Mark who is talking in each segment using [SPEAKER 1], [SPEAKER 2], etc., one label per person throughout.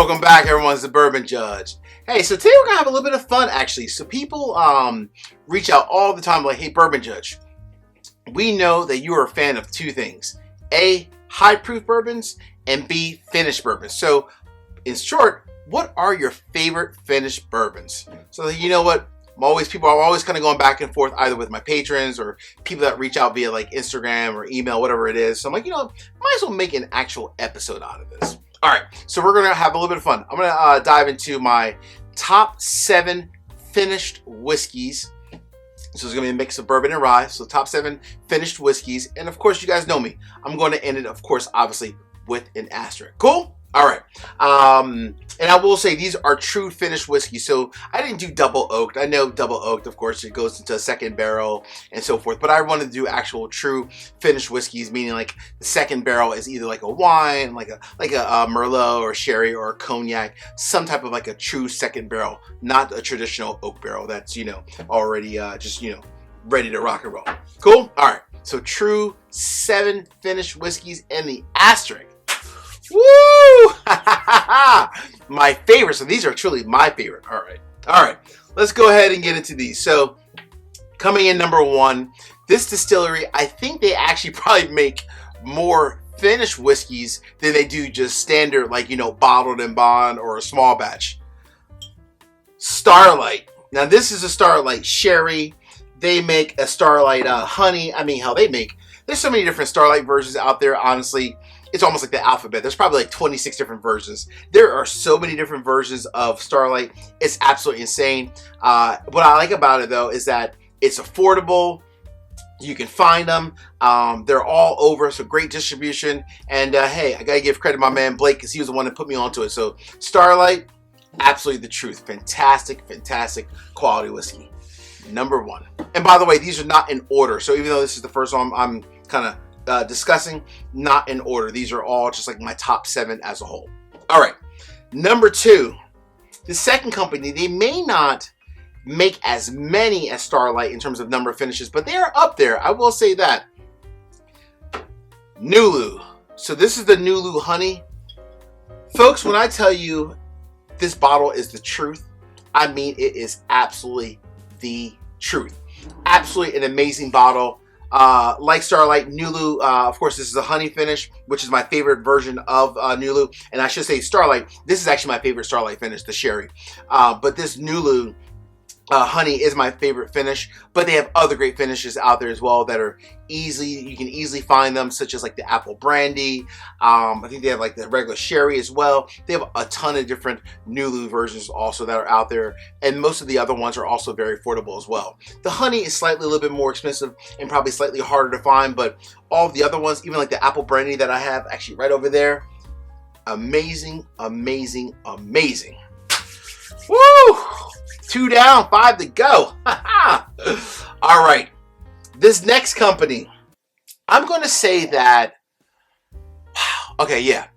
[SPEAKER 1] Welcome back, everyone. It's the Bourbon Judge. Hey, so today we're gonna have a little bit of fun, actually. So people reach out all the time like, hey, Bourbon Judge, we know that you are a fan of two things: A, high proof bourbons, and B, finished bourbons. So in short, what are your favorite finished bourbons? So you know what? People are always kind of going back and forth either with my patrons or people that reach out via like Instagram or email, whatever it is. So I'm like, might as well make an actual episode out of this. All right, so we're gonna have a little bit of fun. I'm gonna dive into my top 7 finished whiskeys. So it's gonna be a mix of bourbon and rye. So top 7 finished whiskeys, and of course, you guys know me. I'm going to end it, of course, obviously with an asterisk. Cool. All right. And I will say these are true finished whiskeys. So I didn't do double oaked. I know double oaked, of course, it goes into a second barrel and so forth. But I wanted to do actual true finished whiskeys, meaning like the second barrel is either like a wine, like a Merlot or sherry or a cognac, some type of like a true second barrel, not a traditional oak barrel that's already just ready to rock and roll. Cool. All right. So true 7 finished whiskeys and the asterisk. Woo! My favorite. So these are truly my favorite. All right. Let's go ahead and get into these. So coming in number 1, this distillery, I think they actually probably make more finished whiskeys than they do just standard, like, bottled and bond or a small batch. Starlight. Now this is a Starlight sherry. They make a Starlight honey. I mean, hell, there's so many different Starlight versions out there, honestly. It's almost like the alphabet. There's probably like 26 different versions. There are so many different versions of Starlight. It's absolutely insane. What I like about it, though, is that it's affordable. You can find them. They're all over, so great distribution. And hey, I got to give credit to my man Blake because he was the one that put me onto it. So Starlight, absolutely the truth. Fantastic, fantastic quality whiskey. Number 1. And by the way, these are not in order. So even though this is the first one I'm kind of discussing, not in order. These are all just like my top 7 as a whole. All right. Number 2, the second company, they may not make as many as Starlight in terms of number of finishes, but they are up there. I will say that. Nulu. So this is the Nulu Honey. Folks, when I tell you this bottle is the truth, I mean it is absolutely the truth. Absolutely an amazing bottle. Like Starlight, Nulu, of course, this is a honey finish, which is my favorite version of Nulu. And I should say Starlight, this is actually my favorite Starlight finish, the sherry. But this Nulu honey is my favorite finish. But they have other great finishes out there as well that are you can easily find them, such as like the apple brandy. I think they have like the regular sherry as well. They have a ton of different Nulu versions also that are out there. And most of the other ones are also very affordable as well. The honey is slightly a little bit more expensive and probably slightly harder to find, but all of the other ones, even like the apple brandy that I have actually right over there, amazing, amazing, amazing. Woo! 2 down, 5 to go. All right. This next company, I'm going to say that, okay, yeah.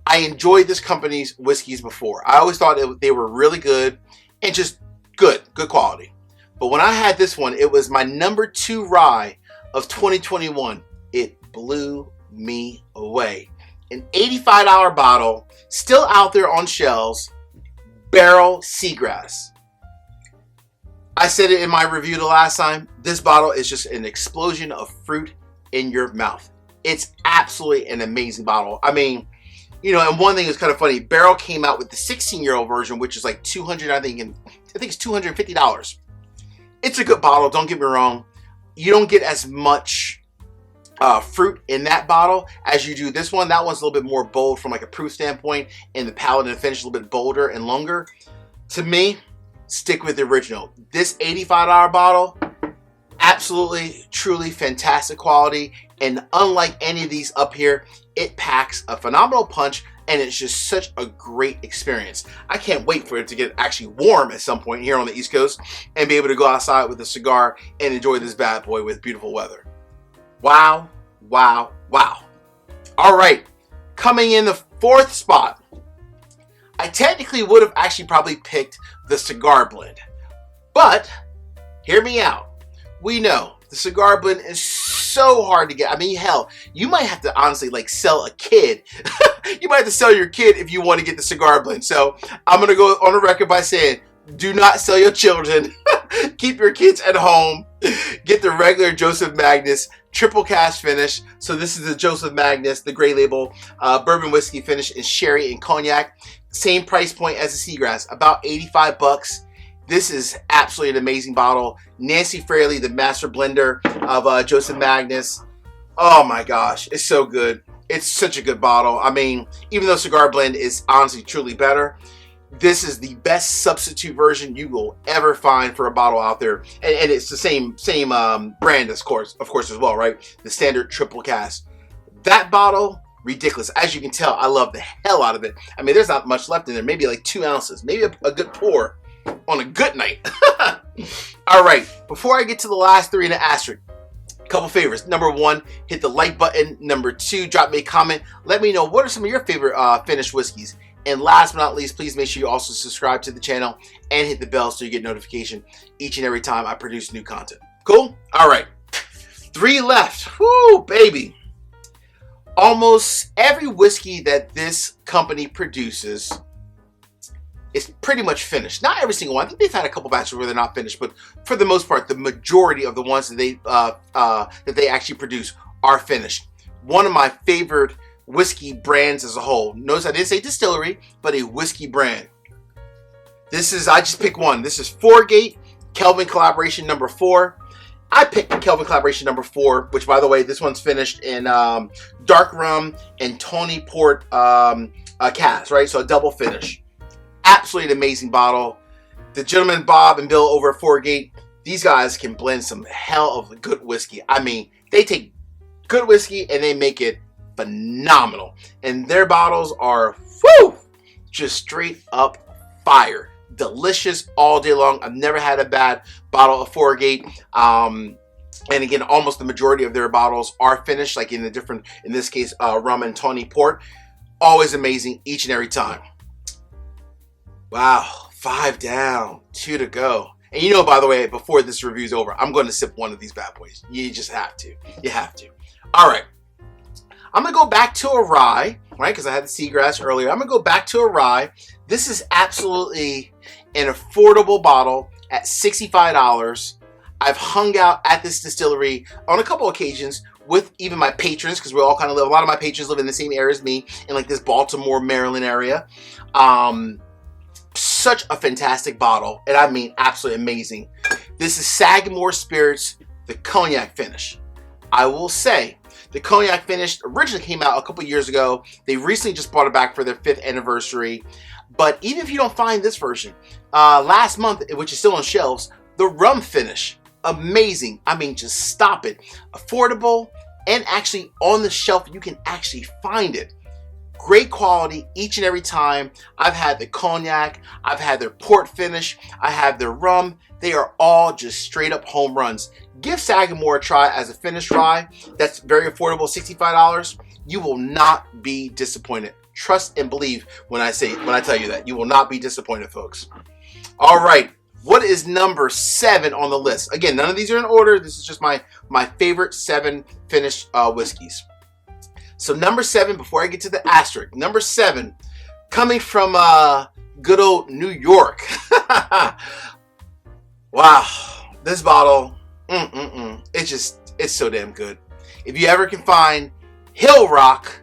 [SPEAKER 1] I enjoyed this company's whiskeys before. I always thought they were really good and just good quality. But when I had this one, it was my number 2 rye of 2021. It blew me away. An $85 bottle, still out there on shelves, Barrel Seagrass. I said it in my review the last time. This bottle is just an explosion of fruit in your mouth. It's absolutely an amazing bottle. I mean, and one thing is kind of funny. Barrel came out with the 16-year-old version, which is like $200, I think it's $250. It's a good bottle. Don't get me wrong. You don't get as much fruit in that bottle as you do this one. That one's a little bit more bold from like a proof standpoint, and the palate and finish a little bit bolder and longer. To me, stick with the original. This $85 bottle, absolutely, truly fantastic quality. And unlike any of these up here, it packs a phenomenal punch, and it's just such a great experience. I can't wait for it to get actually warm at some point here on the East Coast and be able to go outside with a cigar and enjoy this bad boy with beautiful weather. Wow, wow, wow. All right, coming in the 4th spot, I technically would have actually probably picked the cigar blend, but hear me out. We know the cigar blend is so hard to get. I mean, hell, you might have to honestly like sell a kid. You might have to sell your kid if you want to get the cigar blend. So I'm going to go on the record by saying, do not sell your children. Keep your kids at home. Get the regular Joseph Magnus triple cask finish. So this is the Joseph Magnus, the gray label bourbon whiskey finish in sherry and cognac. Same price point as the Seagrass, about 85 bucks. This is absolutely an amazing bottle. Nancy Fraley, the master blender of Joseph Magnus. Oh my gosh, it's so good. It's such a good bottle. I mean, even though Cigar Blend is honestly truly better, this is the best substitute version you will ever find for a bottle out there. And it's the same brand, of course as well, right? The standard triple cask. That bottle, ridiculous. As you can tell, I love the hell out of it. I mean, there's not much left in there. Maybe like 2 ounces. Maybe a good pour on a good night. All right, before I get to the last three in the asterisk, a couple favorites. Number 1, hit the like button. Number 2, drop me a comment. Let me know what are some of your favorite finished whiskeys. And last but not least, please make sure you also subscribe to the channel and hit the bell so you get notification each and every time I produce new content. Cool? All right. 3 left. Woo, baby. Almost every whiskey that this company produces is pretty much finished. Not every single one. I think they've had a couple batches where they're not finished, but for the most part, the majority of the ones that they actually produce are finished. One of my favorite whiskey brands as a whole. Notice I didn't say distillery, but a whiskey brand. This is, I just picked one. This is Foregate Kelvin Collaboration number 4. I picked the Kelvin Collaboration number 4, which by the way, this one's finished in dark rum and Tawny Port cask, right? So a double finish. Absolutely an amazing bottle. The gentlemen Bob and Bill over at Foregate, these guys can blend some hell of good whiskey. I mean, they take good whiskey and they make it phenomenal. And their bottles are, whoo, just straight up fire. Delicious all day long. I've never had a bad bottle of Foregate. And again, almost the majority of their bottles are finished, like in this case, rum and Tawny Port. Always amazing each and every time. Wow, 5 down, 2 to go. And you know, by the way, before this review's over, I'm going to sip one of these bad boys. You just have to. You have to. All right. I'm going to go back to a rye, right? Because I had the Seagrass earlier. I'm going to go back to a rye. This is absolutely an affordable bottle at $65. I've hung out at this distillery on a couple occasions with even my patrons, because we all kind of live, a lot of my patrons live in the same area as me, in like this Baltimore, Maryland area. Such a fantastic bottle, and I mean absolutely amazing. This is Sagamore Spirits, the cognac finish. I will say, the cognac finish originally came out a couple years ago. They recently just brought it back for their 5th anniversary. But even if you don't find this version, last month, which is still on shelves, the rum finish, amazing. I mean, just stop it. Affordable, and actually on the shelf, you can actually find it. Great quality each and every time. I've had the cognac, I've had their port finish, I have their rum. They are all just straight up home runs. Give Sagamore a try as a finished rye. That's very affordable, $65. You will not be disappointed. Trust and believe when I tell you that. You will not be disappointed, folks. All right, what is number 7 on the list? Again, none of these are in order. This is just my favorite 7 finished whiskeys. So number 7, before I get to the asterisk, number 7, coming from good old New York. Wow, this bottle, it's so damn good. If you ever can find Hill Rock,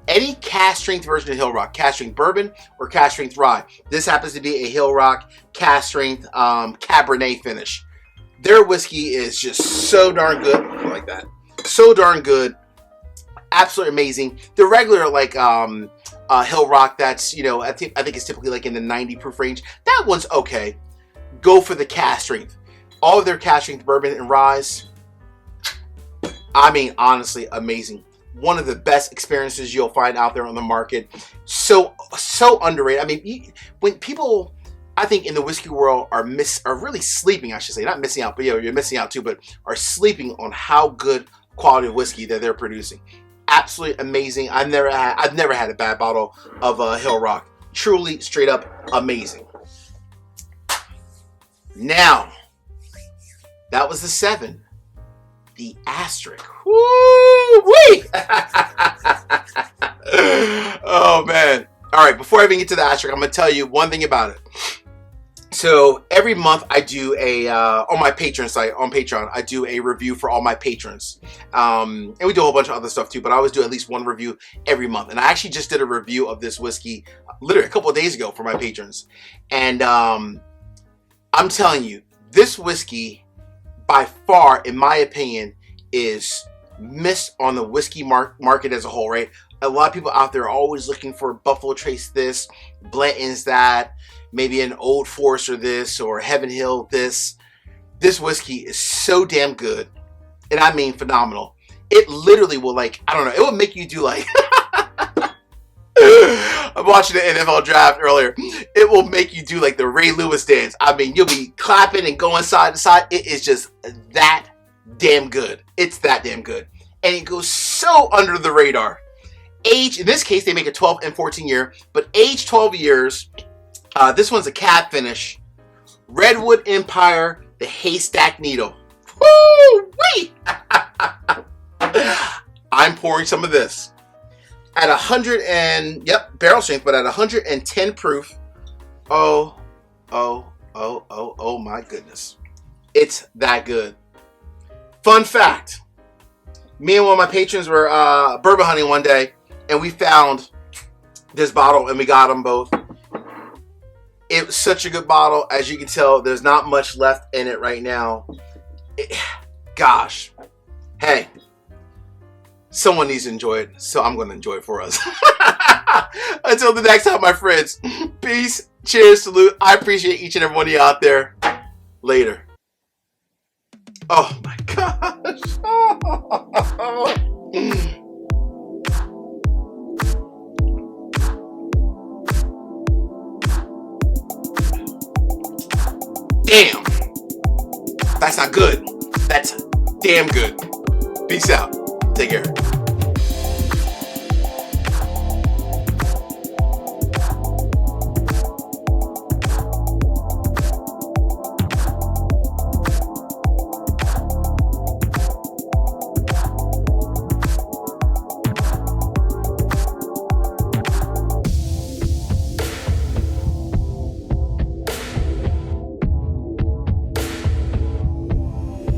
[SPEAKER 1] any cask strength version of Hill Rock, cask strength bourbon or cask strength rye, this happens to be a Hill Rock cask strength Cabernet finish. Their whiskey is just so darn good, like that, so darn good. Absolutely amazing. The regular like Hill Rock, that's, you know, I think it's typically like in the 90 proof range. That one's okay. Go for the cask strength. All of their cask strength bourbon and ryes, I mean, honestly, amazing. One of the best experiences you'll find out there on the market. So underrated. I mean, when people, I think in the whiskey world are really sleeping, I should say, not missing out, but you're missing out too, but are sleeping on how good quality of whiskey that they're producing. Absolutely amazing. I've never had a bad bottle of Hill Rock. Truly, straight up amazing. Now, that was the 7. The asterisk. Whew. Woo-wee! Oh, man. All right, before I even get to the asterisk, I'm going to tell you one thing about it. So every month I do a, on my Patreon site, on Patreon, I do a review for all my patrons. And we do a whole bunch of other stuff too, but I always do at least one review every month. And I actually just did a review of this whiskey literally a couple of days ago for my patrons. And I'm telling you, this whiskey, by far, in my opinion, is missed on the whiskey market as a whole, right? A lot of people out there are always looking for Buffalo Trace this, Blanton's that, maybe an Old Forester this, or Heaven Hill this. This whiskey is so damn good, and I mean phenomenal. It literally will, like, I don't know, it will make you do like, I'm watching the NFL draft earlier. It will make you do like the Ray Lewis dance. I mean, you'll be clapping and going side to side. It is just that damn good. It's that damn good. And it goes so under the radar. Age, in this case, they make a 12 and 14 year, but age 12 years. This one's a cab finish. Redwood Empire, the Haystack Needle. Woo-wee! I'm pouring some of this. At 100 and, yep, barrel strength, but at 110 proof. Oh my goodness. It's that good. Fun fact. Me and one of my patrons were bourbon hunting one day, and we found this bottle, and we got them both. It was such a good bottle. As you can tell, there's not much left in it right now. Gosh. Hey. Someone needs to enjoy it, so I'm going to enjoy it for us. Until the next time, my friends. Peace, cheers, salute. I appreciate each and every one of you out there. Later. Oh my gosh. Damn. That's not good. That's damn good. Peace out. Take care.